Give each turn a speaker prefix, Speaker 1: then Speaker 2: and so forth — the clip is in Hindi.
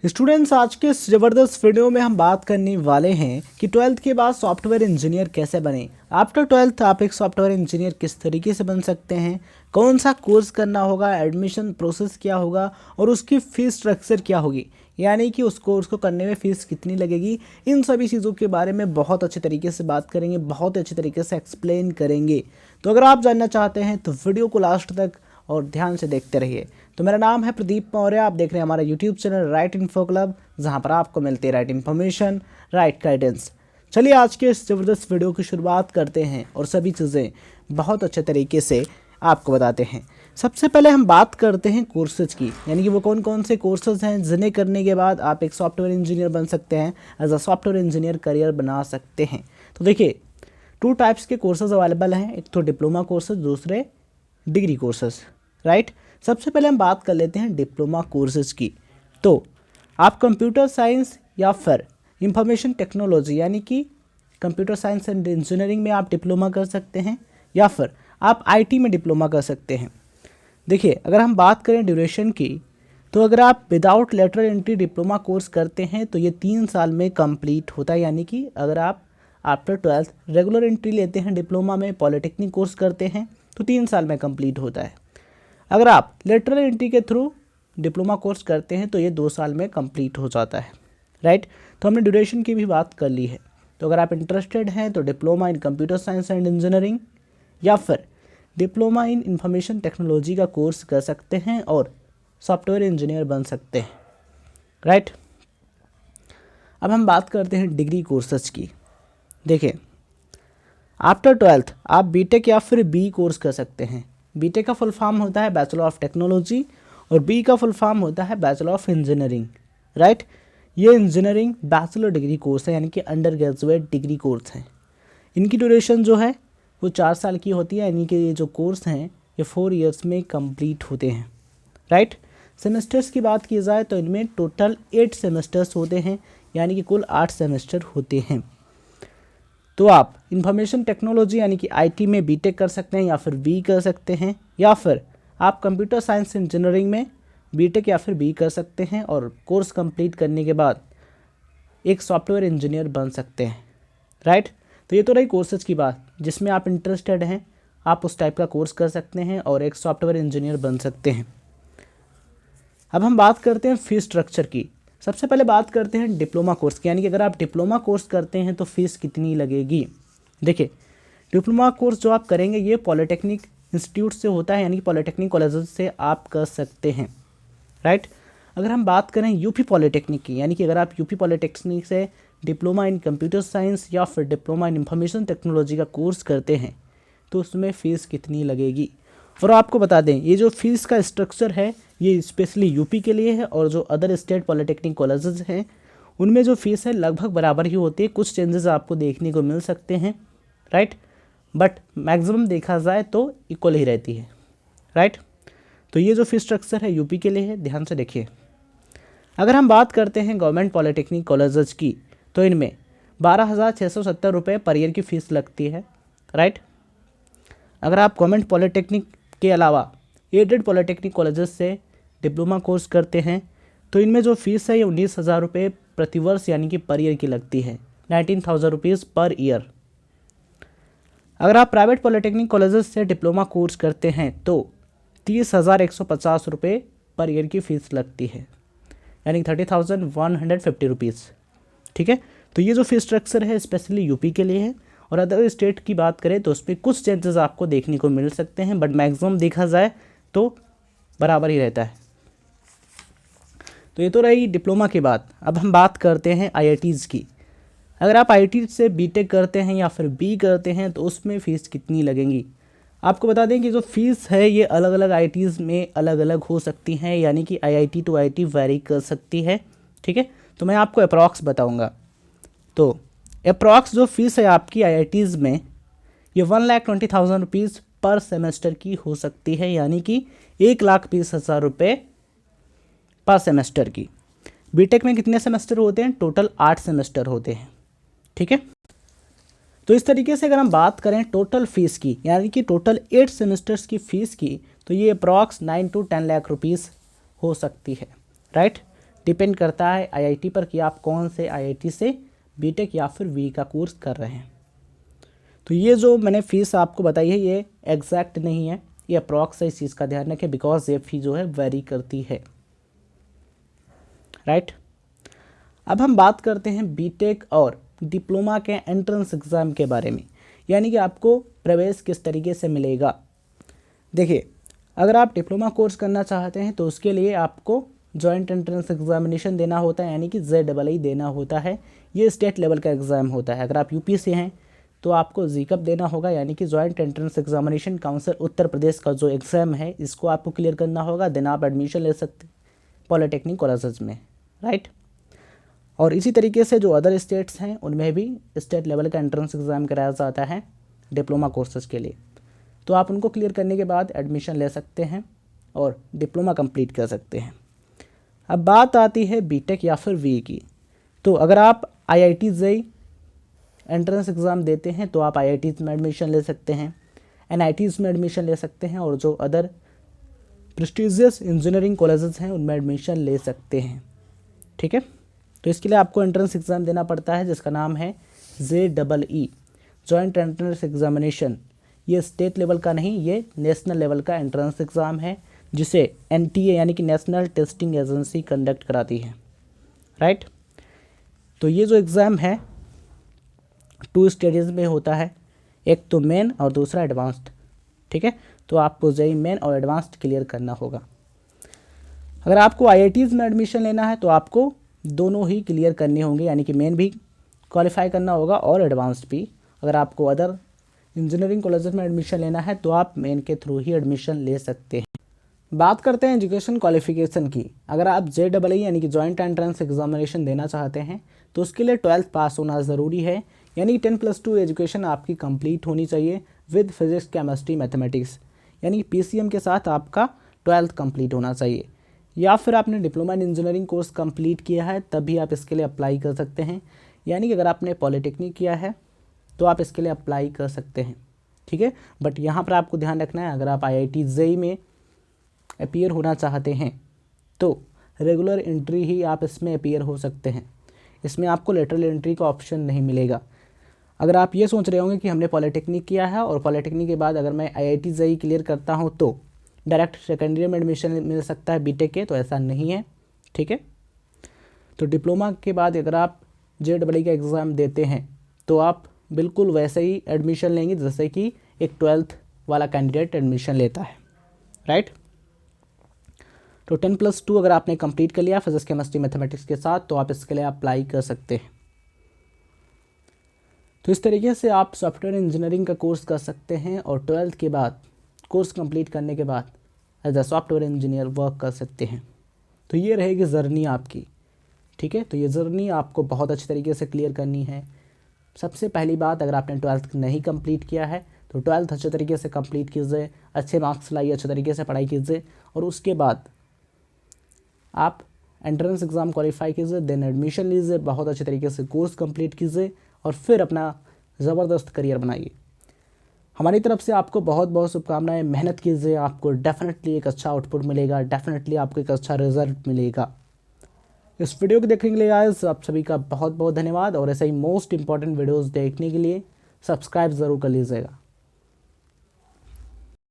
Speaker 1: स्टूडेंट्स, आज के इस ज़बरदस्त वीडियो में हम बात करने वाले हैं कि ट्वेल्थ के बाद सॉफ्टवेयर इंजीनियर कैसे बने। आफ्टर ट्वेल्थ आप एक सॉफ्टवेयर इंजीनियर किस तरीके से बन सकते हैं, कौन सा कोर्स करना होगा, एडमिशन प्रोसेस क्या होगा और उसकी फ़ीस स्ट्रक्चर क्या होगी, यानी कि उस कोर्स को करने में फ़ीस कितनी लगेगी। इन सभी चीज़ों के बारे में बहुत अच्छे तरीके से बात करेंगे, बहुत अच्छे तरीके से एक्सप्लेन करेंगे। तो अगर आप जानना चाहते हैं तो वीडियो को लास्ट तक और ध्यान से देखते रहिए। तो मेरा नाम है प्रदीप मौर्य, आप देख रहे हैं हमारा YouTube channel right info club, जहां पर आपको मिलती है राइट इन्फॉर्मेशन, राइट गाइडेंस। चलिए आज के इस ज़बरदस्त वीडियो की शुरुआत करते हैं और सभी चीज़ें बहुत अच्छे तरीके से आपको बताते हैं। सबसे पहले हम बात करते हैं कोर्सेज की, यानी कि वो कौन कौन से कोर्सेज हैं जिन्हें करने के बाद आप एक सॉफ्टवेयर इंजीनियर बन सकते हैं, as a software engineer career बना सकते हैं। तो देखिए, 2 टाइप्स के कोर्सेज अवेलेबल हैं, एक तो डिप्लोमा कोर्सेज, दूसरे डिग्री कोर्सेज, राइट। सबसे पहले हम बात कर लेते हैं डिप्लोमा कोर्सेज की। तो आप कंप्यूटर साइंस या फिर इंफॉर्मेशन टेक्नोलॉजी यानी कि कंप्यूटर साइंस एंड इंजीनियरिंग में आप डिप्लोमा कर सकते हैं, या फिर आप आईटी में डिप्लोमा कर सकते हैं। देखिए, अगर हम बात करें ड्यूरेशन की, तो अगर आप without lateral entry diploma course करते हैं तो ये 3 साल में कंप्लीट होता है। यानी कि अगर आप आफ्टर ट्वेल्थ रेगुलर एंट्री लेते हैं डिप्लोमा में, पॉलिटेक्निक कोर्स करते हैं तो 3 साल में कंप्लीट होता है। अगर आप लेटरल एंट्री के थ्रू डिप्लोमा कोर्स करते हैं तो ये 2 साल में कंप्लीट हो जाता है, राइट। तो हमने ड्यूरेशन की भी बात कर ली है। तो अगर आप इंटरेस्टेड हैं तो diploma in computer science and engineering या फिर डिप्लोमा इन इंफॉर्मेशन टेक्नोलॉजी का कोर्स कर सकते हैं और सॉफ्टवेयर इंजीनियर बन सकते हैं, राइट। अब हम बात करते हैं डिग्री कोर्सेज की। देखिए, आफ्टर ट्वेल्थ आप बीटेक या फिर बी कोर्स कर सकते हैं। बीटेक का फुल फॉर्म होता है बैचलर ऑफ टेक्नोलॉजी और बी का फुल फॉर्म होता है बैचलर ऑफ इंजीनियरिंग, राइट। ये इंजीनियरिंग बैचलर डिग्री कोर्स है, यानी कि अंडर ग्रेजुएट डिग्री कोर्स हैं। इनकी ड्यूरेशन जो है वो 4 साल की होती है, यानी कि ये जो कोर्स हैं ये 4 ईयर्स में कंप्लीट होते हैं, राइट। सेमेस्टर्स की बात की जाए तो इनमें टोटल 8 सेमेस्टर्स होते हैं, यानी कि कुल 8 सेमेस्टर होते हैं। तो आप इंफॉर्मेशन टेक्नोलॉजी यानी कि आईटी में बीटेक कर सकते हैं या फिर बी कर सकते हैं, या फिर आप कंप्यूटर साइंस इंजीनियरिंग में बीटेक या फिर बी कर सकते हैं और कोर्स कंप्लीट करने के बाद एक सॉफ्टवेयर इंजीनियर बन सकते हैं, राइट। तो ये तो रही कोर्सेज की बात, जिसमें आप इंटरेस्टेड हैं आप उस टाइप का कोर्स कर सकते हैं और एक सॉफ्टवेयर इंजीनियर बन सकते हैं। अब हम बात करते हैं फीस स्ट्रक्चर की। सबसे पहले बात करते हैं डिप्लोमा कोर्स की, यानी कि अगर आप डिप्लोमा कोर्स करते हैं तो फीस कितनी लगेगी। देखिए, डिप्लोमा कोर्स जो आप करेंगे ये पॉलिटेक्निक इंस्टीट्यूट से होता है, यानी कि पॉलिटेक्निक कॉलेजेस से आप कर सकते हैं, राइट। अगर हम बात करें यूपी पॉलिटेक्निक की, यानी कि अगर आप यूपी पॉलिटेक्निक से डिप्लोमा इन कंप्यूटर साइंस या फिर डिप्लोमा इन इंफॉर्मेशन टेक्नोलॉजी का कोर्स करते हैं तो उसमें फ़ीस कितनी लगेगी। और आपको बता दें, ये जो फीस का स्ट्रक्चर है ये स्पेशली यूपी के लिए है, और जो अदर स्टेट पॉलिटेक्निक कॉलेजेस हैं उनमें जो फीस है लगभग बराबर ही होती है। कुछ चेंजेस आपको देखने को मिल सकते हैं, राइट, बट मैक्सिमम देखा जाए तो इक्वल ही रहती है, राइट। तो ये जो फीस स्ट्रक्चर है यूपी के लिए है, ध्यान से देखिए। अगर हम बात करते हैं गवर्नमेंट पॉलिटेक्निक कॉलेजेस की, तो इनमें 12,670 रुपये पर ईयर की फ़ीस लगती है, राइट। अगर आप गवर्नमेंट पॉलिटेक्निक के अलावा एडेड पॉलिटेक्निक कॉलेजेस से डिप्लोमा कोर्स करते हैं तो इनमें जो फीस है ये 19,000 रुपये प्रतिवर्ष यानी कि पर ईयर की लगती है, 19,000 रुपीज़ पर ईयर। अगर आप प्राइवेट पॉलिटेक्निक कॉलेजेस से डिप्लोमा कोर्स करते हैं तो 30,150 रुपये पर ईयर की फ़ीस लगती है, यानी 30,150 रुपीज़, ठीक है। तो ये जो फीस स्ट्रक्चर है स्पेशली यूपी के लिए है, और अदर स्टेट की बात करें तो उसमें कुछ चेंजेस आपको देखने को मिल सकते हैं, बट मैक्सिमम देखा जाए तो बराबर ही रहता है। तो ये तो रही डिप्लोमा की बात। अब हम बात करते हैं आईआईटीज़ की। अगर आप आईआईटी से बीटेक करते हैं या फिर बी करते हैं तो उसमें फ़ीस कितनी लगेंगी। आपको बता दें कि जो फीस है ये अलग अलग आईआईटीज़ में अलग अलग हो सकती हैं, यानी कि आईआईटी टू आईआईटी वैरी कर सकती है, ठीक है। तो मैं आपको अप्रॉक्स बताऊँगा। तो अप्रॉक्स जो फीस है आपकी आईआईटीज़ में ये 1,20,000 रुपीज़ पर सेमेस्टर की हो सकती है, यानी कि 1,20,000 रुपये पर सेमेस्टर की। बीटेक में कितने सेमेस्टर होते हैं, टोटल 8 सेमेस्टर होते हैं, ठीक है। तो इस तरीके से अगर हम बात करें टोटल फीस की, यानी कि टोटल 8 सेमेस्टर्स की फ़ीस की, तो ये अप्रॉक्स 9 to 10 लाख रुपीज़ हो सकती है, राइट। डिपेंड करता है आईआईटी पर कि आप कौन से आईआईटी से बीटेक या फिर वी का कोर्स कर रहे हैं। तो ये जो मैंने फ़ीस आपको बताई है ये एग्जैक्ट नहीं है, ये अप्रॉक्स है, इस चीज़ का ध्यान रखें बिकॉज ये फ़ी जो है वेरी करती है, राइट। अब हम बात करते हैं बीटेक और डिप्लोमा के एंट्रेंस एग्ज़ाम के बारे में, यानी कि आपको प्रवेश किस तरीके से मिलेगा। देखिए, अगर आप डिप्लोमा कोर्स करना चाहते हैं तो उसके लिए आपको जॉइंट एंट्रेंस एग्जामिनेशन देना होता है, यानी कि JEE देना होता है। ये स्टेट लेवल का एग्ज़ाम होता है। अगर आप यूपी से हैं तो आपको जीकअप देना होगा, यानी कि joint entrance examination council Uttar Pradesh का जो एग्ज़ाम है इसको आपको क्लियर करना होगा। देन आप एडमिशन ले सकते पॉलिटेक्निक कॉलेजेस में, राइट। और इसी तरीके से जो अदर स्टेट्स हैं उनमें भी स्टेट लेवल का एंट्रेंस एग्ज़ाम कराया जाता है डिप्लोमा कोर्सेज़ के लिए। तो आप उनको क्लियर करने के बाद एडमिशन ले सकते हैं और डिप्लोमा कंप्लीट कर सकते हैं। अब बात आती है बीटेक या फिर वी की। तो अगर आप आईआईटी JEE एंट्रेंस एग्ज़ाम देते हैं तो आप आईआईटीज़ में एडमिशन ले सकते हैं, एनआईटीज़ में एडमिशन ले सकते हैं और जो अदर प्रेस्टिजियस इंजीनियरिंग कॉलेजेस हैं उनमें एडमिशन ले सकते हैं, ठीक है। तो इसके लिए आपको एंट्रेंस एग्ज़ाम देना पड़ता है जिसका नाम है JEE जॉइंट एंट्रेंस एग्जामिनेशन। ये स्टेट लेवल का नहीं, ये नेशनल लेवल का एंट्रेंस एग्ज़ाम है जिसे NTA यानी कि नेशनल टेस्टिंग एजेंसी कंडक्ट कराती है, राइट। तो ये जो एग्ज़ाम है 2 स्टेजेस में होता है, एक तो मेन और दूसरा एडवांस्ड, ठीक है। तो आपको JEE मेन और एडवांस्ड क्लियर करना होगा। अगर आपको आईआईटीज़ में एडमिशन लेना है तो आपको दोनों ही क्लियर करने होंगे, यानी कि मेन भी क्वालिफाई करना होगा और एडवांस्ड भी। अगर आपको अदर इंजीनियरिंग कॉलेजेस में एडमिशन लेना है तो आप मेन के थ्रू ही एडमिशन ले सकते हैं। बात करते हैं एजुकेशन क्वालिफिकेशन की। अगर आप JEE यानी कि जॉइंट एंट्रेंस एग्जामिनेशन देना चाहते हैं तो उसके लिए 12th पास होना ज़रूरी है, यानी 10+2 एजुकेशन आपकी कंप्लीट होनी चाहिए विद फिजिक्स केमिस्ट्री मैथमेटिक्स, यानी PCM के साथ आपका 12th कंप्लीट होना चाहिए। या फिर आपने diploma in engineering course complete किया है तब भी आप इसके लिए अप्लाई कर सकते हैं, यानी कि अगर आपने पॉलिटेक्निक किया है तो आप इसके लिए अप्लाई कर सकते हैं, ठीक है। बट यहाँ पर आपको ध्यान रखना है, अगर आप IIT JEE में अपीयर होना चाहते हैं तो रेगुलर एंट्री ही आप इसमें अपीयर हो सकते हैं, इसमें आपको लेटरल एंट्री का ऑप्शन नहीं मिलेगा। अगर आप ये सोच रहे होंगे कि हमने पॉलिटेक्निक किया है और पॉलिटेक्निक के बाद अगर मैं IIT JEE क्लियर करता हूँ तो डायरेक्ट सेकेंड ईयर में एडमिशन मिल सकता है बीटेक के, तो ऐसा नहीं है, ठीक है। तो डिप्लोमा के बाद अगर आप JEE का एग्ज़ाम देते हैं तो आप बिल्कुल वैसे ही एडमिशन लेंगे जैसे कि एक 12th वाला कैंडिडेट एडमिशन लेता है, राइट। तो 10+2 अगर आपने कंप्लीट कर लिया फिजिक्स केमिस्ट्री मैथमेटिक्स के साथ तो आप इसके लिए अप्लाई कर सकते हैं। तो इस तरीके से आप सॉफ्टवेयर इंजीनियरिंग का कोर्स कर सकते हैं और 12th के बाद कोर्स कंप्लीट करने के बाद as a software engineer work कर सकते हैं। तो ये रहेगी जर्नी आपकी, ठीक है। तो ये जर्नी आपको बहुत अच्छी तरीके से क्लियर करनी है। सबसे पहली बात, अगर आपने 12th नहीं कंप्लीट किया है तो 12th अच्छे तरीके से कंप्लीट कीजिए, अच्छे मार्क्स लाइए, अच्छे तरीके से पढ़ाई कीजिए और उसके बाद आप एंट्रेंस एग्ज़ाम क्वालिफाई कीजिए, देन एडमिशन लीजिए, बहुत अच्छे तरीके से कोर्स कंप्लीट कीजिए और फिर अपना ज़बरदस्त करियर बनाइए। हमारी तरफ से आपको बहुत बहुत शुभकामनाएं। मेहनत कीजिए, आपको डेफिनेटली एक अच्छा आउटपुट मिलेगा, डेफिनेटली आपको एक अच्छा रिजल्ट मिलेगा। इस वीडियो को देखने के लिए गाइस आप सभी का बहुत बहुत धन्यवाद और ऐसे ही मोस्ट इंपॉर्टेंट वीडियोस देखने के लिए सब्सक्राइब ज़रूर कर लीजिएगा।